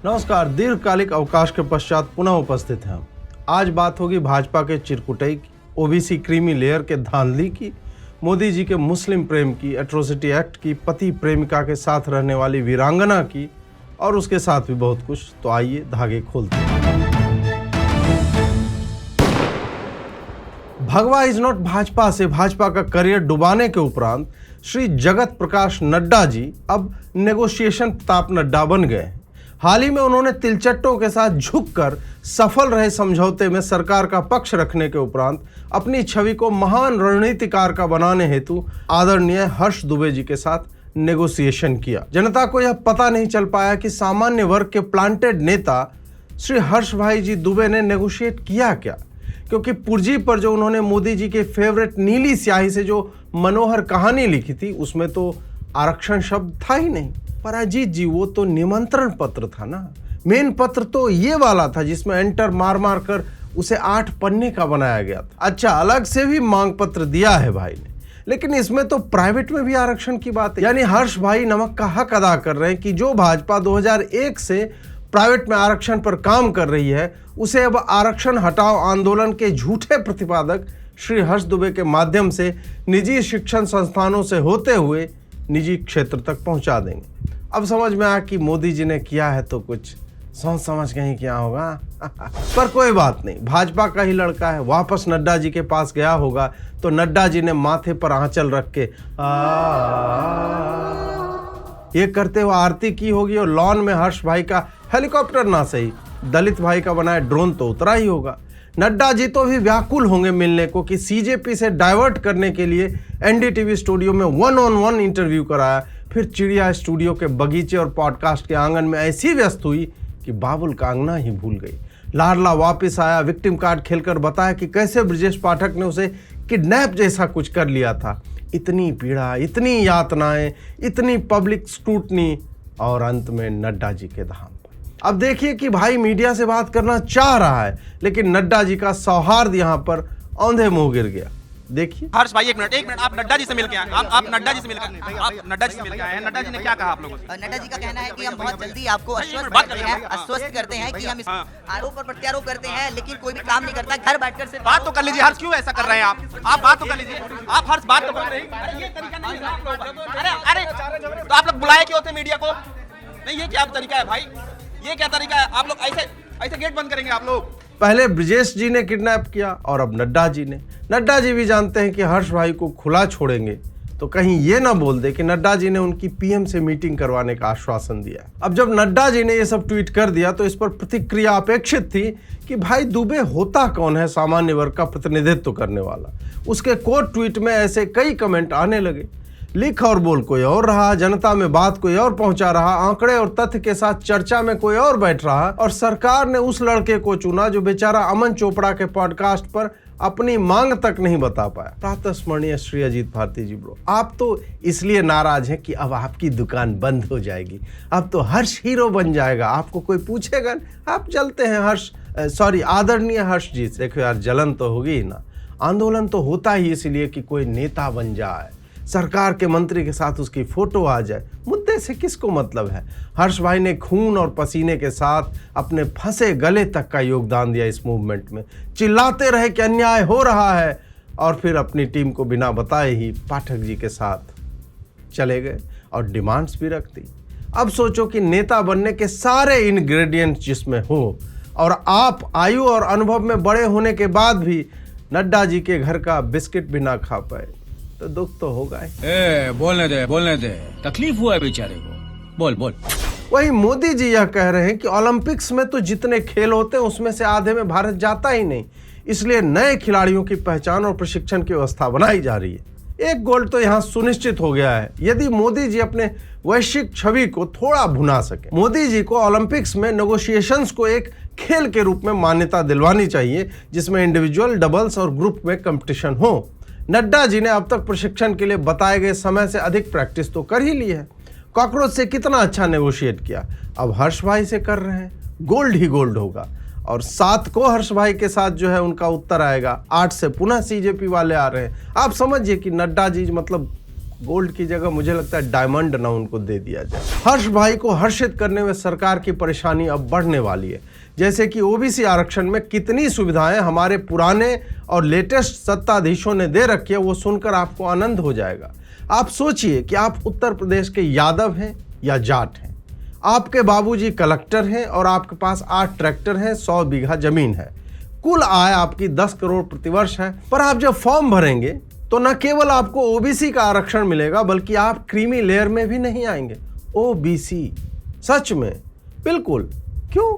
नमस्कार। दीर्घकालिक अवकाश के पश्चात पुनः उपस्थित हैं हम। आज बात होगी भाजपा के चिरकुटई की, ओबीसी क्रीमी लेयर के धांधली की, मोदी जी के मुस्लिम प्रेम की, एट्रोसिटी एक्ट की, पति प्रेमिका के साथ रहने वाली वीरांगना की और उसके साथ भी बहुत कुछ। तो आइए धागे खोलते हैं। भगवा इज नॉट भाजपा से भाजपा का करियर डुबाने के उपरांत श्री जगत प्रकाश नड्डा जी अब नेगोशिएशन प्रताप नड्डा बन गए। हाल ही में उन्होंने तिलचट्टों के साथ झुककर सफल रहे समझौते में सरकार का पक्ष रखने के उपरांत अपनी छवि को महान रणनीतिकार का बनाने हेतु आदरणीय हर्ष दुबे जी के साथ नेगोशिएशन किया। जनता को यह पता नहीं चल पाया कि सामान्य वर्ग के प्लांटेड नेता श्री हर्ष भाई जी दुबे ने नेगोशिएट किया क्या, क्योंकि पुर्जी पर जो उन्होंने मोदी जी के फेवरेट नीली स्याही से जो मनोहर कहानी लिखी थी उसमें तो आरक्षण शब्द था ही नहीं। पर अजीत जी वो तो निमंत्रण पत्र था ना, मेन पत्र तो ये वाला था जिसमें एंटर मार मार कर उसे 8 पन्ने का बनाया गया था। अच्छा, अलग से भी मांग पत्र दिया है भाई ने, लेकिन इसमें तो प्राइवेट में भी आरक्षण की बात है। यानी हर्ष भाई नमक का हक अदा कर रहे हैं कि जो भाजपा 2001 से प्राइवेट में आरक्षण पर काम कर रही है उसे अब आरक्षण हटाओ आंदोलन के झूठे प्रतिपादक श्री हर्ष दुबे के माध्यम से निजी शिक्षण संस्थानों से होते हुए निजी क्षेत्र तक पहुंचा देंगे। अब समझ में आया कि मोदी जी ने किया है तो कुछ सोच समझ के ही किया होगा। पर कोई बात नहीं, भाजपा का ही लड़का है, वापस नड्डा जी के पास गया होगा तो नड्डा जी ने माथे पर आंचल रख के ये करते हुए आरती की होगी और लॉन में हर्ष भाई का हेलीकॉप्टर ना सही दलित भाई का बनाया ड्रोन तो उतरा ही होगा। नड्डा जी तो भी व्याकुल होंगे मिलने को कि सीजेपी से डाइवर्ट करने के लिए एनडीटीवी स्टूडियो में 1-on-1 इंटरव्यू कराया, फिर चिड़िया स्टूडियो के बगीचे और पॉडकास्ट के आंगन में ऐसी व्यस्त हुई कि बाबुल का अंगना ही भूल गई। लाडला वापस आया, विक्टिम कार्ड खेलकर बताया कि कैसे ब्रजेश पाठक ने उसे किडनैप जैसा कुछ कर लिया था। इतनी पीड़ा, इतनी यातनाएं, इतनी पब्लिक स्क्रूटनी और अंत में नड्डा जी के धाम। अब देखिए कि भाई मीडिया से बात करना चाह रहा है लेकिन नड्डा जी का सौहार्द यहाँ पर औंधे मुंह गिर गया। देखिए हर्ष भाई, एक मिनट, आप नड्डा जी से मिल के आए। आप नड्डा जी से मिल के आप नड्डा जी से मिल के आए हैं। नड्डा जी ने क्या कहा आप लोगों से? नड्डा जी का कहना है कि हम बहुत जल्दी आपको आश्वस्त करते हैं कि हम इस आरोप और प्रत्यारोप करते हैं लेकिन कोई भी काम नहीं करता, घर बैठकर सिर्फ बात तो कर लीजिए। हर्ष क्यों ऐसा कर रहे हैं आप बात तो कर लीजिए। आप हर्ष बात तो कर रहे हैं, ये तरीका नहीं है। अरे तो आप लोग बुलाए क्यों थे मीडिया को? नहीं, ये क्या तरीका है भाई, ये क्या तरीका है? आप लोग ऐसे गेट बंद करेंगे आप लोग? पहले ब्रजेश जी ने किडनैप किया और अब नड्डा जी ने। नड्डा जी भी जानते हैं कि हर्ष भाई को खुला छोड़ेंगे तो कहीं ये ना बोल दे कि नड्डा जी ने उनकी पीएम से मीटिंग करवाने का आश्वासन दिया। अब जब नड्डा जी ने ये सब ट्वीट कर दिया तो इस पर प्रतिक्रिया अपेक्षित थी कि भाई दुबे होता कौन है सामान्य वर्ग का प्रतिनिधित्व करने वाला। उसके कोट ट्वीट में ऐसे कई कमेंट आने लगे। लिख और बोल कोई और रहा, जनता में बात कोई और पहुंचा रहा, आंकड़े और तथ्य के साथ चर्चा में कोई और बैठ रहा और सरकार ने उस लड़के को चुना जो बेचारा अमन चोपड़ा के पॉडकास्ट पर अपनी मांग तक नहीं बता पाया। प्रातः स्मरणीय श्री अजीत भारती जी ब्रो, आप तो इसलिए नाराज हैं कि अब आपकी दुकान बंद हो जाएगी, अब तो हर्ष हीरो बन जाएगा, आपको कोई पूछेगा, आप जलते हैं आदरणीय हर्ष जी। देखो यार, जलन तो होगी ही ना, आंदोलन तो होता ही इसलिए कि कोई नेता बन जाए, सरकार के मंत्री के साथ उसकी फोटो आ जाए। मुद्दे से किसको मतलब है? हर्ष भाई ने खून और पसीने के साथ अपने फंसे गले तक का योगदान दिया इस मूवमेंट में, चिल्लाते रहे कि अन्याय हो रहा है और फिर अपनी टीम को बिना बताए ही पाठक जी के साथ चले गए और डिमांड्स भी रख दी। अब सोचो कि नेता बनने के सारे इंग्रेडिएंट्स जिसमें हो और आप आयु और अनुभव में बड़े होने के बाद भी नड्डा जी के घर का बिस्किट भी ना खा पाए तो दुख तो होगा ही। बोलने दे, तकलीफ हुआ है बेचारे को, बोल। वही मोदी जी यह कह रहे हैं कि ओलंपिक्स में तो जितने खेल होते हैं उसमें से आधे में भारत जाता ही नहीं, इसलिए नए खिलाड़ियों की पहचान और प्रशिक्षण की व्यवस्था बनाई जा रही है। एक गोल्ड तो यहाँ सुनिश्चित हो गया है यदि मोदी जी अपने वैश्विक छवि को थोड़ा भुना सके। मोदी जी को ओलंपिक्स में नेगोशिएशंस को एक खेल के रूप में मान्यता दिलवानी चाहिए जिसमें इंडिविजुअल, डबल्स और ग्रुप में कंपटीशन हो। नड्डा जी ने अब तक प्रशिक्षण के लिए बताए गए समय से अधिक प्रैक्टिस तो कर ही ली है। कॉकरोच से कितना अच्छा नेगोशिएट किया, अब हर्ष भाई से कर रहे हैं, गोल्ड ही गोल्ड होगा। और 7 को हर्ष भाई के साथ जो है उनका उत्तर आएगा, 8 से पुनः सीजेपी वाले आ रहे हैं। आप समझिए कि नड्डा जी मतलब गोल्ड की जगह मुझे लगता है डायमंड ना उनको दे दिया जाए। हर्ष भाई को हर्षित करने में सरकार की परेशानी अब बढ़ने वाली है। जैसे कि ओबीसी आरक्षण में कितनी सुविधाएं हमारे पुराने और लेटेस्ट सत्ताधीशों ने दे रखी है, वो सुनकर आपको आनंद हो जाएगा। आप सोचिए कि आप उत्तर प्रदेश के यादव हैं या जाट हैं, आपके बाबूजी कलेक्टर हैं और आपके पास 8 ट्रैक्टर हैं, 100 बीघा जमीन है, कुल आय आपकी 10 करोड़ प्रतिवर्ष है। पर आप जब फॉर्म भरेंगे तो न केवल आपको ओबीसी का आरक्षण मिलेगा बल्कि आप क्रीमी लेयर में भी नहीं आएंगे। ओबीसी, सच में, बिल्कुल। क्यों?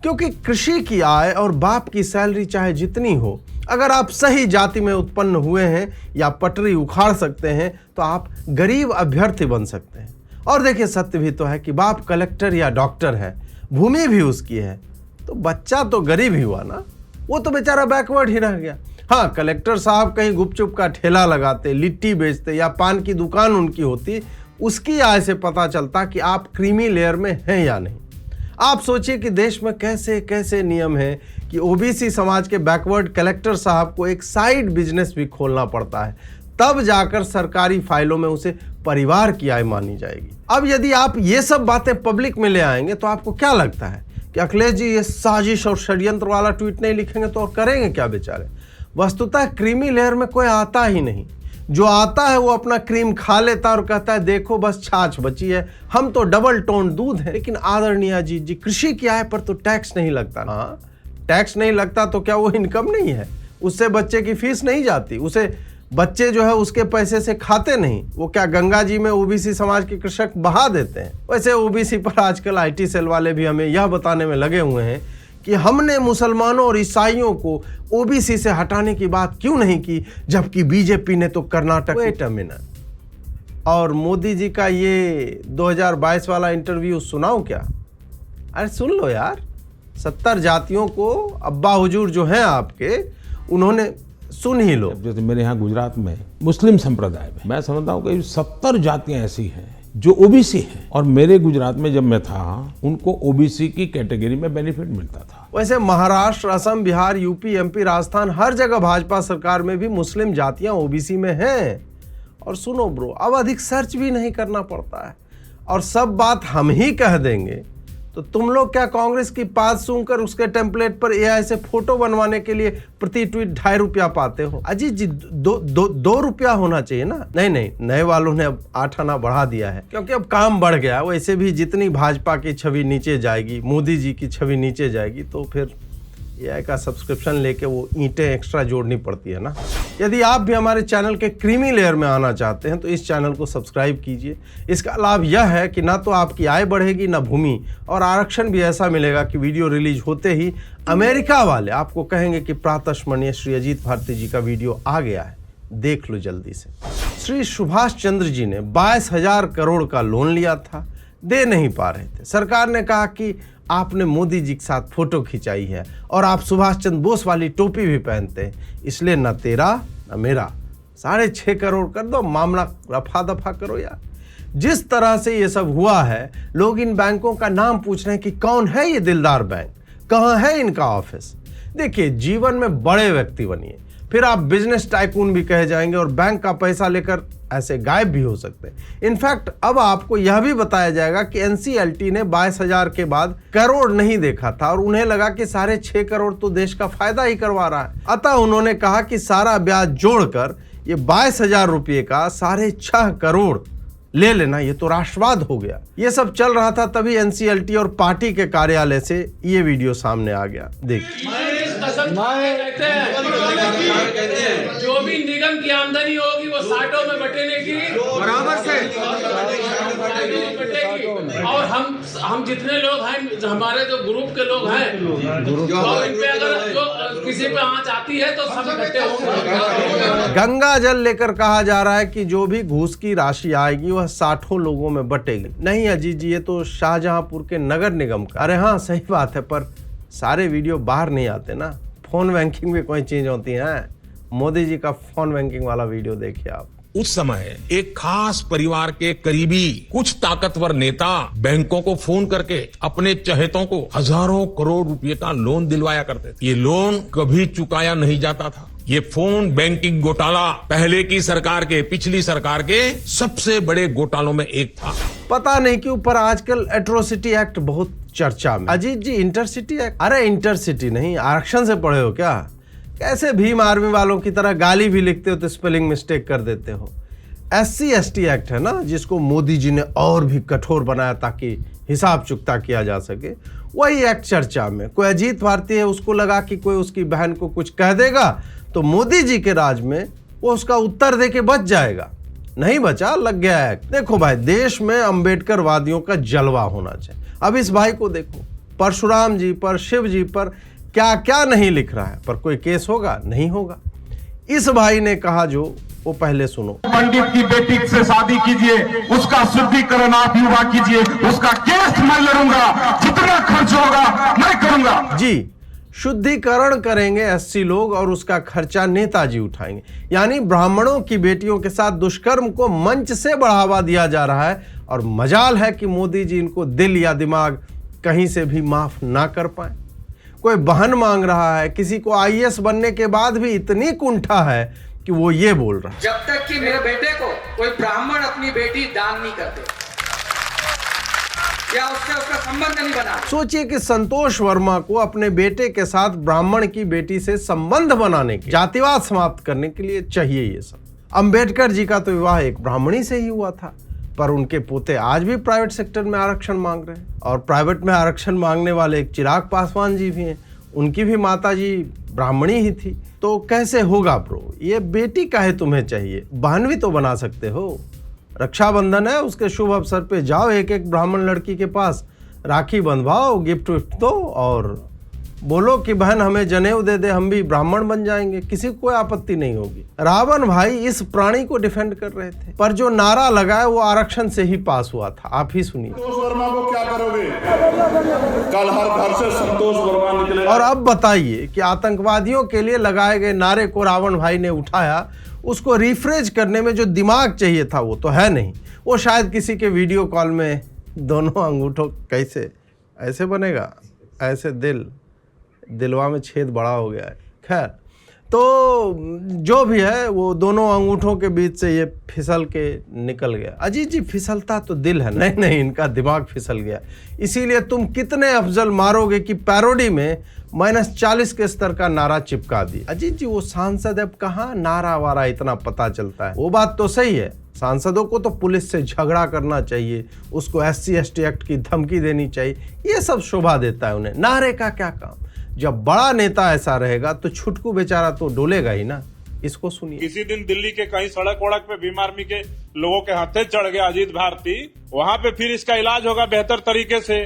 क्योंकि कृषि की आय और बाप की सैलरी चाहे जितनी हो, अगर आप सही जाति में उत्पन्न हुए हैं या पटरी उखाड़ सकते हैं तो आप गरीब अभ्यर्थी बन सकते हैं। और देखिए, सत्य भी तो है कि बाप कलेक्टर या डॉक्टर है, भूमि भी उसकी है, तो बच्चा तो गरीब ही हुआ ना, वो तो बेचारा बैकवर्ड ही रह गया। हाँ, कलेक्टर साहब कहीं गुपचुप का ठेला लगाते, लिट्टी बेचते या पान की दुकान उनकी होती, उसकी आय से पता चलता कि आप क्रीमी लेयर में हैं या नहीं। आप सोचिए कि देश में कैसे कैसे नियम हैं कि ओबीसी समाज के बैकवर्ड कलेक्टर साहब को एक साइड बिजनेस भी खोलना पड़ता है, तब जाकर सरकारी फाइलों में उसे परिवार की आय मानी जाएगी। अब यदि आप ये सब बातें पब्लिक में ले आएंगे तो आपको क्या लगता है कि अखिलेश जी ये साजिश और षड्यंत्र वाला ट्वीट नहीं लिखेंगे तो और करेंगे क्या बेचारे? वस्तुतः क्रीमी लेयर में कोई आता ही नहीं। जो आता है वो अपना क्रीम खा लेता और कहता है देखो बस छाछ बची है, हम तो डबल टोन दूध है। लेकिन आदरणीय अजीत जी, कृषि की आय पर तो टैक्स नहीं लगता। हाँ, टैक्स नहीं लगता तो क्या वो इनकम नहीं है? उससे बच्चे की फीस नहीं जाती, उसे बच्चे जो है उसके पैसे से खाते नहीं। वो क्या गंगा जी में ओबीसी समाज के कृषक बहा देते हैं? वैसे ओबीसी पर आजकल आईटी सेल वाले भी हमें यह बताने में लगे हुए हैं कि हमने मुसलमानों और ईसाइयों को ओबीसी से हटाने की बात क्यों नहीं की, जबकि बीजेपी ने तो कर्नाटक। वेट अ मिनट, और मोदी जी का ये 2022 वाला इंटरव्यू सुनाऊं क्या? अरे सुन लो यार, 70 जातियों को अब्बा हुजूर जो हैं आपके, उन्होंने, सुन ही लो। जैसे मेरे यहाँ गुजरात में मुस्लिम संप्रदाय में मैं समझता हूँ कि 70 जातियां ऐसी हैं जो ओबीसी हैं, और मेरे गुजरात में जब मैं था उनको ओबीसी की कैटेगरी में बेनिफिट मिलता था। वैसे महाराष्ट्र, असम, बिहार, यूपी, एमपी, राजस्थान, हर जगह भाजपा सरकार में भी मुस्लिम जातियां ओबीसी में हैं। और सुनो ब्रो, अब अधिक सर्च भी नहीं करना पड़ता है और सब बात हम ही कह देंगे। तो तुम लोग क्या कांग्रेस की बात सुनकर उसके टेम्पलेट पर एआई से फोटो बनवाने के लिए प्रति ट्वीट 2.5 रुपया पाते हो? अजीत जी, 2 रुपया होना चाहिए ना। नहीं, नए वालों ने अब 8 आना बढ़ा दिया है क्योंकि अब काम बढ़ गया। वैसे भी जितनी भाजपा की छवि नीचे जाएगी, मोदी जी की छवि नीचे जाएगी, तो फिर एआई का सब्सक्रिप्शन लेके वो ईंटें एक्स्ट्रा जोड़नी पड़ती है ना। यदि आप भी हमारे चैनल के क्रीमी लेयर में आना चाहते हैं तो इस चैनल को सब्सक्राइब कीजिए। इसका लाभ यह है कि ना तो आपकी आय बढ़ेगी, ना भूमि, और आरक्षण भी ऐसा मिलेगा कि वीडियो रिलीज होते ही अमेरिका वाले आपको कहेंगे कि प्रातस्मरणीय श्री अजीत भारती जी का वीडियो आ गया है, देख लो जल्दी से। श्री सुभाष चंद्र जी ने 22,000 करोड़ का लोन लिया था, दे नहीं पा रहे थे। सरकार ने कहा कि आपने मोदी जी के साथ फोटो खिंचाई है और आप सुभाष चंद्र बोस वाली टोपी भी पहनते हैं, इसलिए न तेरा न मेरा, 6.5 करोड़ कर दो, मामला रफा दफा करो यार। जिस तरह से ये सब हुआ है, लोग इन बैंकों का नाम पूछ रहे हैं कि कौन है ये दिलदार बैंक, कहाँ है इनका ऑफिस। देखिए, जीवन में बड़े व्यक्ति बनिए, फिर आप बिजनेस टाइकून भी कहे जाएंगे और बैंक का पैसा लेकर ऐसे गायब भी हो सकते हैं। इनफैक्ट अब आपको यह भी बताया जाएगा कि एनसीएलटी ने 22,000 के बाद करोड़ नहीं देखा था और उन्हें लगा कि 6.5 करोड़ तो देश का फायदा ही करवा रहा है। अतः उन्होंने कहा कि सारा ब्याज जोड़कर ये 22,000 रुपये का 6.5 करोड़ ले लेना, ये तो राष्ट्रवाद हो गया। ये सब चल रहा था, तभी एनसीएलटी और पार्टी के कार्यालय से ये वीडियो सामने आ गया। देखिए, जो भी निगम की आमदनी होगी वो 60 में बटेने की बराबर से बटेगी। और हम जितने लोग हैं, हमारे जो ग्रुप के लोग हैं, तो इन पे अगर जो किसी पे आंच आती है तो सब इकट्ठे होंगे। गंगा जल लेकर कहा जा रहा है कि जो भी घूस की राशि आएगी वह 60 लोगों में बटेगी। नहीं अजीत जी, ये तो शाहजहांपुर के नगर निगम का। अरे हाँ, सही बात है, पर सारे वीडियो बाहर नहीं आते ना। फोन बैंकिंग में कोई चीज होती है। मोदी जी का फोन बैंकिंग वाला वीडियो देखिए आप। उस समय एक खास परिवार के करीबी कुछ ताकतवर नेता बैंकों को फोन करके अपने चहेतों को हजारों करोड़ रुपए का लोन दिलवाया करते थे। ये लोन कभी चुकाया नहीं जाता था। ये फोन बैंकिंग घोटाला पहले की सरकार के, पिछली सरकार के सबसे बड़े घोटालों में एक था। पता नहीं क्यों पर आजकल एट्रोसिटी एक्ट बहुत चर्चा में। अजीत जी, इंटरसिटी एक्ट, अरे इंटरसिटी नहीं, आरक्षण से पढ़े हो क्या? कैसे भीम आर्मी वालों की तरह गाली भी लिखते हो तो स्पेलिंग मिस्टेक कर देते हो। SC/ST एक्ट है ना, जिसको मोदी जी ने और भी कठोर बनाया ताकि हिसाब चुकता किया जा सके, वही एक्ट चर्चा में। कोई अजीत भारती है, उसको लगा कि कोई उसकी बहन को कुछ कह देगा तो मोदी जी के राज में वो उसका उत्तर दे के बच जाएगा। नहीं बचा, लग गया एक्ट। देखो भाई, देश में अंबेडकर वादियों का जलवा होना चाहिए। अब इस भाई को देखो, परशुराम जी पर, शिव जी पर क्या क्या नहीं लिख रहा है, पर कोई केस होगा? नहीं होगा। इस भाई ने कहा जो, वो पहले सुनो। पंडित की बेटी से शादी कीजिए, उसका शुद्धिकरण आप युवा कीजिए, उसका केस मैं लड़ूंगा, जितना खर्च होगा मैं करूंगा। जी, शुद्धिकरण करेंगे SC लोग और उसका खर्चा नेताजी उठाएंगे। यानी ब्राह्मणों की बेटियों के साथ दुष्कर्म को मंच से बढ़ावा दिया जा रहा है। और मजाल है कि मोदी जी इनको दिल या दिमाग कहीं से भी माफ ना कर पाए। कोई बहन मांग रहा है, किसी को IAS बनने के बाद भी इतनी कुंठा है कि वो ये बोल रहा है, जब तक कि मेरे बेटे को कोई ब्राह्मण अपनी बेटी दान नहीं करते या उससे उसका संबंध नहीं बना। सोचिए कि संतोष वर्मा को अपने बेटे के साथ ब्राह्मण की बेटी से संबंध बनाने के, जातिवाद समाप्त करने के लिए चाहिए ये सब। अंबेडकर जी का तो विवाह एक ब्राह्मणी से ही हुआ था, पर उनके पोते आज भी प्राइवेट सेक्टर में आरक्षण मांग रहे हैं। और प्राइवेट में आरक्षण मांगने वाले एक चिराग पासवान जी भी हैं, उनकी भी माता जी ब्राह्मणी ही थी। तो कैसे होगा ब्रो? ये बेटी काहे तुम्हें चाहिए? बहन भी तो बना सकते हो। रक्षाबंधन है, उसके शुभ अवसर पे जाओ एक एक ब्राह्मण लड़की के पास, राखी बंधवाओ, गिफ्ट विफ्ट दो और बोलो कि बहन हमें जनेऊ दे दे, हम भी ब्राह्मण बन जाएंगे। किसी को कोई आपत्ति नहीं होगी। रावण भाई इस प्राणी को डिफेंड कर रहे थे, पर जो नारा लगाया वो आरक्षण से ही पास हुआ था। आप ही सुनिए। संतोष वर्मा को क्या करोगे? कल हर घर से संतोष वर्मा निकले। और अब बताइए कि आतंकवादियों के लिए लगाए गए नारे को रावण भाई ने उठाया, उसको रिफ्रेश करने में जो दिमाग चाहिए था वो तो है नहीं। वो शायद किसी के वीडियो कॉल में दोनों अंगूठों कैसे ऐसे बनेगा, ऐसे दिलवा में छेद बड़ा हो गया है। खैर, तो जो भी है वो दोनों अंगूठों के बीच से ये फिसल के निकल गया। अजीत जी, फिसलता तो दिल है, नहीं इनका दिमाग फिसल गया। इसीलिए तुम कितने अफजल मारोगे कि पैरोडी में -40 के स्तर का नारा चिपका दिया। अजीत जी, वो सांसद अब कहाँ नारा वारा इतना पता चलता है। वो बात तो सही है, सांसदों को तो पुलिस से झगड़ा करना चाहिए, उसको SC/ST एक्ट की धमकी देनी चाहिए, ये सब शोभा देता है उन्हें। नारे का क्या काम? जब बड़ा नेता ऐसा रहेगा तो छुटकू बेचारा तो डोलेगा ही ना। इसको सुनिए। किसी दिन दिल्ली के कहीं सड़क वड़क पे भीम आर्मी के लोगों के हाथे चढ़ गया अजीत भारती, वहां पे फिर इसका इलाज होगा बेहतर तरीके से,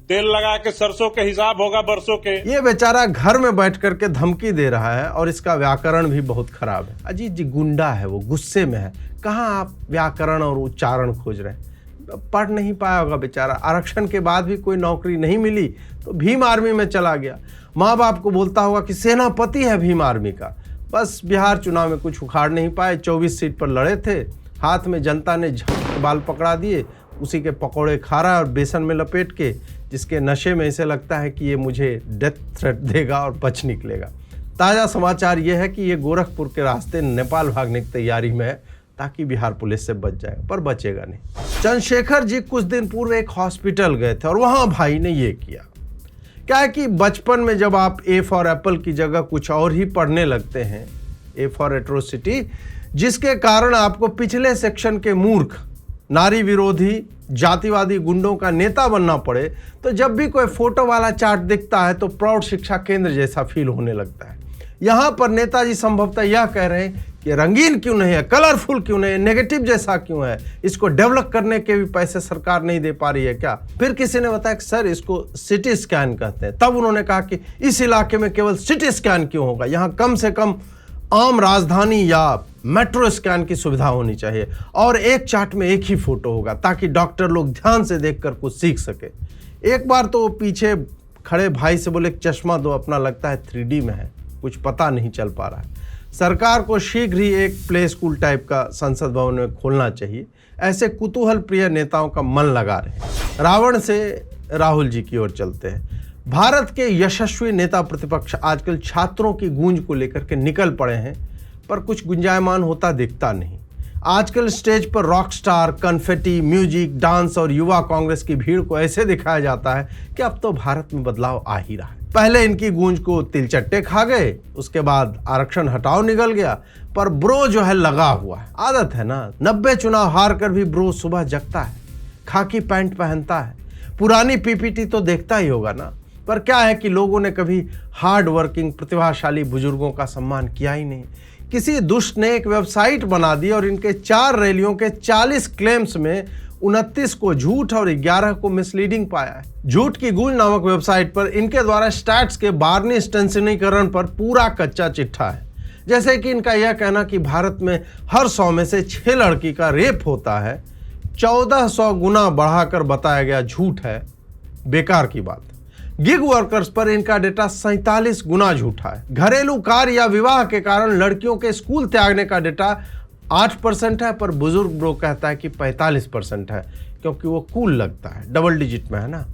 तेल लगा के सरसों के हिसाब होगा बरसों के। ये बेचारा घर में बैठ करके धमकी दे रहा है और इसका व्याकरण भी बहुत खराब है। अजीत जी गुंडा है, वो गुस्से में है। कहाँ आप व्याकरण और उच्चारण खोज रहे हैं? पढ़ नहीं पाया होगा बेचारा। आरक्षण के बाद भी कोई नौकरी नहीं मिली तो भीम आर्मी में चला गया। माँ बाप को बोलता होगा कि सेनापति है भीम आर्मी का। बस बिहार चुनाव में कुछ उखाड़ नहीं पाए, 24 सीट पर लड़े थे, हाथ में जनता ने बाल पकड़ा दिए, उसी के पकौड़े खा रहा है और बेसन में लपेट के, जिसके नशे में इसे लगता है कि ये मुझे डेथ थ्रेट देगा और बच निकलेगा। ताज़ा समाचार ये है कि ये गोरखपुर के रास्ते नेपाल भागने की तैयारी में है ताकि बिहार पुलिस से बच जाएगा, पर बचेगा नहीं। चंद्रशेखर जी कुछ दिन पूर्व एक हॉस्पिटल गए थे और वहाँ भाई ने ये किया। क्या है कि बचपन में जब आप A फॉर एप्पल की जगह कुछ और ही पढ़ने लगते हैं, A फॉर एट्रोसिटी, जिसके कारण आपको पिछले सेक्शन के मूर्ख, नारी विरोधी, जातिवादी गुंडों का नेता बनना पड़े, तो जब भी कोई फोटो वाला चार्ट दिखता है तो प्रौढ़ शिक्षा केंद्र जैसा फील होने लगता है। यहाँ पर नेताजी संभवतः यह कह रहे हैं कि रंगीन क्यों नहीं है, कलरफुल क्यों नहीं है, नेगेटिव जैसा क्यों है, इसको डेवलप करने के भी पैसे सरकार नहीं दे पा रही है क्या? फिर किसी ने बताया कि सर इसको सिटी स्कैन कहते हैं। तब उन्होंने कहा कि इस इलाके में केवल सिटी स्कैन क्यों होगा, यहाँ कम से कम आम राजधानी या मेट्रो स्कैन की सुविधा होनी चाहिए और एक चार्ट में एक ही फोटो होगा ताकि डॉक्टर लोग ध्यान से देखकर कुछ सीख सके। एक बार तो पीछे खड़े भाई से बोले चश्मा दो अपना, लगता है 3D में है, कुछ पता नहीं चल पा रहा है। सरकार को शीघ्र ही एक प्ले स्कूल टाइप का संसद भवन में खोलना चाहिए। ऐसे कुतूहल प्रिय नेताओं का मन लगा रहे। रावण से राहुल जी की ओर चलते हैं। भारत के यशस्वी नेता प्रतिपक्ष आजकल छात्रों की गूंज को लेकर के निकल पड़े हैं, पर कुछ गुंजायमान होता दिखता नहीं। आजकल स्टेज पर rock star, confetti, music, dance और युवा कांग्रेस की भीड़ को ऐसे दिखाया जाता है कि अब तो भारत में बदलाव आ ही रहा है। पहले इनकी गूंज को तिलचट्टे खा गए, उसके बाद आरक्षण हटाओ निकल गया, पर ब्रो जो है लगा हुआ है। आदत है ना, 90 चुनाव हार कर भी ब्रो सुबह जगता है, खाकी पैंट पहनता है, पुरानी पीपीटी तो देखता ही होगा ना। पर क्या है कि लोगों ने कभी हार्ड वर्किंग प्रतिभाशाली बुजुर्गों का सम्मान किया ही नहीं। किसी दुष्ट ने एक वेबसाइट बना दी और इनके 4 रैलियों के 40 क्लेम्स में 29 को झूठ और 11 को मिसलीडिंग पाया है। झूठ की गूंज नामक वेबसाइट पर इनके द्वारा स्टैट्स के बारनी स्टेंसिलीकरण पर पूरा कच्चा चिट्ठा है। जैसे कि इनका यह कहना कि भारत में हर 100 में से 6 लड़की का रेप होता है, 1400 गुना बढ़ाकर बताया गया झूठ है। बेकार की बात। गिग वर्कर्स पर इनका डेटा 47 गुना झूठा है। घरेलू कार्य या विवाह के कारण लड़कियों के स्कूल त्यागने का डेटा 8% है, पर बुजुर्ग ब्रो कहता है कि 45% है, क्योंकि वो कूल लगता है, डबल डिजिट में है ना।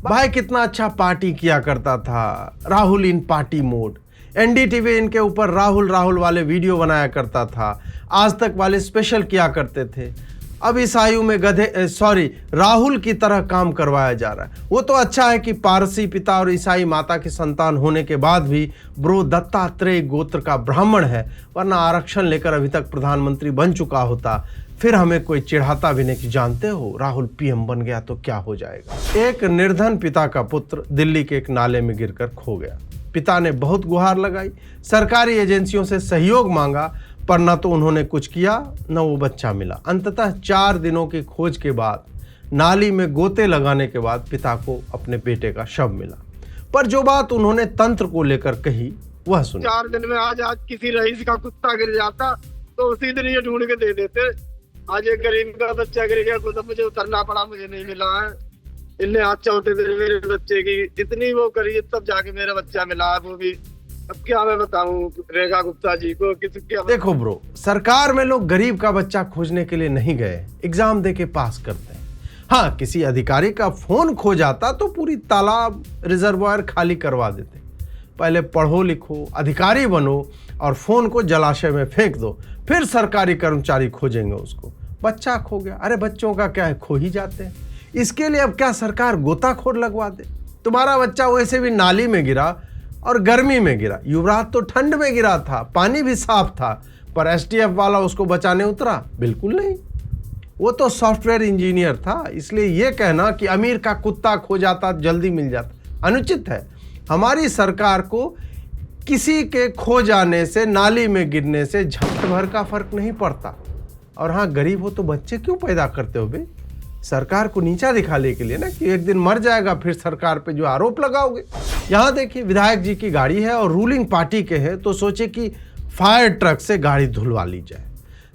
भाई कितना अच्छा पार्टी किया करता था राहुल इन पार्टी मोड। एनडीटीवी इनके ऊपर राहुल राहुल वाले वीडियो बनाया करता था, आज तक वाले स्पेशल किया करते थे। अब इस आयु में राहुल की तरह काम करवाया जा रहा है। वो तो अच्छा है कि पारसी पिता और ईसाई माता की संतान होने के बाद भी ब्रो दत्तात्रेय गोत्र का ब्राह्मण है, वरना आरक्षण लेकर अभी तक प्रधानमंत्री बन चुका होता। फिर हमें कोई चिढ़ाता भी नहीं कि जानते हो राहुल पीएम बन गया तो क्या हो जाएगा। एक निर्धन पिता का पुत्र दिल्ली के एक नाले में गिरकर खो गया। पिता ने बहुत गुहार लगाई, सरकारी एजेंसियों से सहयोग मांगा, पर न तो उन्होंने कुछ किया न वो बच्चा मिला। अंततः 4 दिनों की खोज के बाद नाली में गोते लगाने के बाद पिता को अपने बेटे का शव मिला। पर जो बात उन्होंने तंत्र को लेकर कही वह सुनिए। 4 दिन में आज किसी रईस का कुत्ता गिर जाता तो उसी दिन ये ढूंढ के दे देते। आज एक गरीब का बच्चा गिर गया, खुद मुझे उतरना पड़ा, मुझे नहीं मिला है। इनने आज 4थे दिन मेरे बच्चे की इतनी वो करी, तब जाके मेरा बच्चा मिला है। वो भी अब क्या मैं बताऊं रेखा गुप्ता जी को क्या। देखो ब्रो, सरकार में लोग गरीब का बच्चा खोजने के लिए नहीं गए, एग्जाम दे के पास करते हैं। हाँ, किसी अधिकारी का फोन खो जाता तो पूरी तालाब रिजर्वायर खाली करवा देते। पहले पढ़ो लिखो, अधिकारी बनो और फोन को जलाशय में फेंक दो, फिर सरकारी कर्मचारी खोजेंगे उसको। बच्चा खो गया, अरे बच्चों का क्या है, खो ही जाते हैं। इसके लिए अब क्या सरकार गोताखोर लगवा दे? तुम्हारा बच्चा वैसे भी नाली में गिरा और गर्मी में गिरा, युवराज तो ठंड में गिरा था, पानी भी साफ था, पर एसटीएफ वाला उसको बचाने उतरा? बिल्कुल नहीं, वो तो सॉफ्टवेयर इंजीनियर था। इसलिए ये कहना कि अमीर का कुत्ता खो जाता जल्दी मिल जाता अनुचित है। हमारी सरकार को किसी के खो जाने से, नाली में गिरने से झपट भर का फर्क नहीं पड़ता। और हाँ, गरीब हो तो बच्चे क्यों पैदा करते हो बे? सरकार को नीचा दिखाने के लिए ना, कि एक दिन मर जाएगा फिर सरकार पे जो आरोप लगाओगे। यहाँ देखिए, विधायक जी की गाड़ी है और रूलिंग पार्टी के हैं, तो सोचे कि फायर ट्रक से गाड़ी धुलवा ली जाए।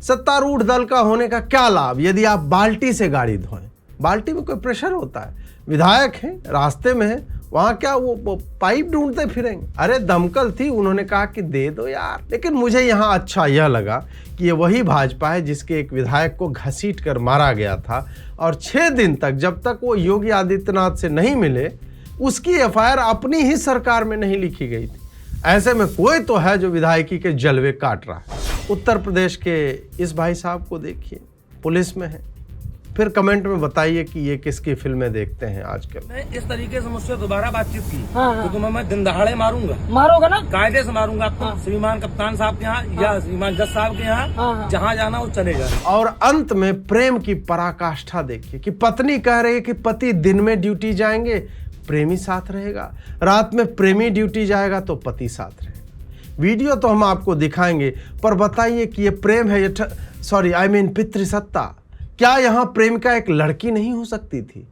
सत्तारूढ़ दल का होने का क्या लाभ यदि आप बाल्टी से गाड़ी धोएं? बाल्टी में कोई प्रेशर होता है? विधायक हैं, रास्ते में है, वहां क्या वो पाइप ढूंढते फिरेंगे? अरे दमकल थी, उन्होंने कहा कि दे दो यार। लेकिन मुझे यहाँ अच्छा यह लगा कि ये वही भाजपा है जिसके एक विधायक को घसीट कर मारा गया था, और 6 दिन तक, जब तक वो योगी आदित्यनाथ से नहीं मिले, उसकी एफआईआर अपनी ही सरकार में नहीं लिखी गई थी। ऐसे में कोई तो है जो विधायकी के जलवे काट रहा है। उत्तर प्रदेश के इस भाई साहब को देखिए, पुलिस में है। फिर कमेंट में बताइए कि ये किसकी फिल्में देखते हैं आजकल। इस तरीके से मुझसे दोबारा बातचीत की तो तुम्हें मैं दिन दहाड़े मारूंगा। मारोगा ना? कायदे से मारूंगा आपको। श्रीमान कप्तान साहब के यहाँ या श्रीमान जज साहब के यहाँ, जहाँ जाना वो चले जाए। और अंत में प्रेम की पराकाष्ठा देखिए कि पत्नी कह रही है कि पति दिन में ड्यूटी जाएंगे, प्रेमी साथ रहेगा, रात में प्रेमी ड्यूटी जाएगा तो पति साथ रहेगा। वीडियो तो हम आपको दिखाएंगे, पर बताइए कि ये प्रेम है, पितृसत्ता। क्या यहाँ प्रेमिका एक लड़की नहीं हो सकती थी?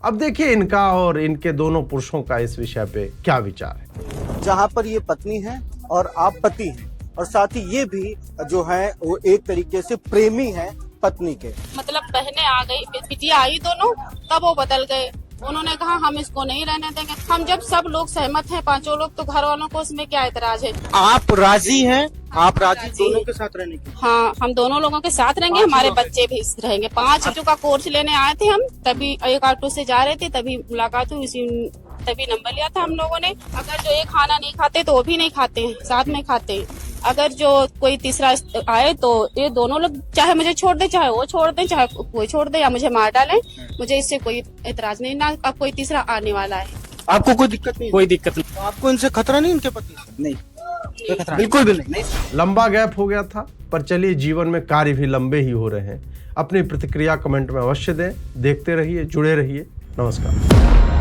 अब देखिए इनका और इनके दोनों पुरुषों का इस विषय पे क्या विचार है। जहाँ पर ये पत्नी है और आप पति हैं, और साथ ही ये भी जो है वो एक तरीके से प्रेमी है पत्नी के। मतलब बहनें आ गई, बिटिया आई दोनों, तब वो बदल गए। उन्होंने कहा हम इसको नहीं रहने देंगे। हम जब सब लोग सहमत हैं, 5 लोग, तो घर वालों को उसमें क्या एतराज है? आप राजी हैं आप राजी दोनों के साथ रहने की? हाँ, हम दोनों लोगों के साथ रहेंगे, हमारे बच्चे भी रहेंगे। 5 ऑटो का कोर्स लेने आए थे हम, तभी एक ऑटो से जा रहे थे, तभी मुलाकात हुई, तभी नंबर लिया था हम लोगों ने। अगर जो एक खाना नहीं खाते तो वो भी नहीं खाते हैं, साथ में खाते हैं। अगर जो कोई तीसरा आए तो ये दोनों लोग चाहे मुझे छोड़ दे, चाहे वो छोड़ दे, चाहे कोई छोड़ दे या मुझे मार डाले, मुझे इससे कोई एतराज नहीं। ना अब कोई तीसरा आने वाला है। आपको कोई दिक्कत नहीं? कोई दिक्कत नहीं। तो आपको इनसे खतरा नहीं, इनके पति? नहीं, बिल्कुल भी नहीं। लंबा गैप हो गया था, पर चलिए जीवन में कार्य भी लंबे ही हो रहे हैं। अपनी प्रतिक्रिया कमेंट में अवश्य दें। देखते रहिए, जुड़े रहिए। नमस्कार।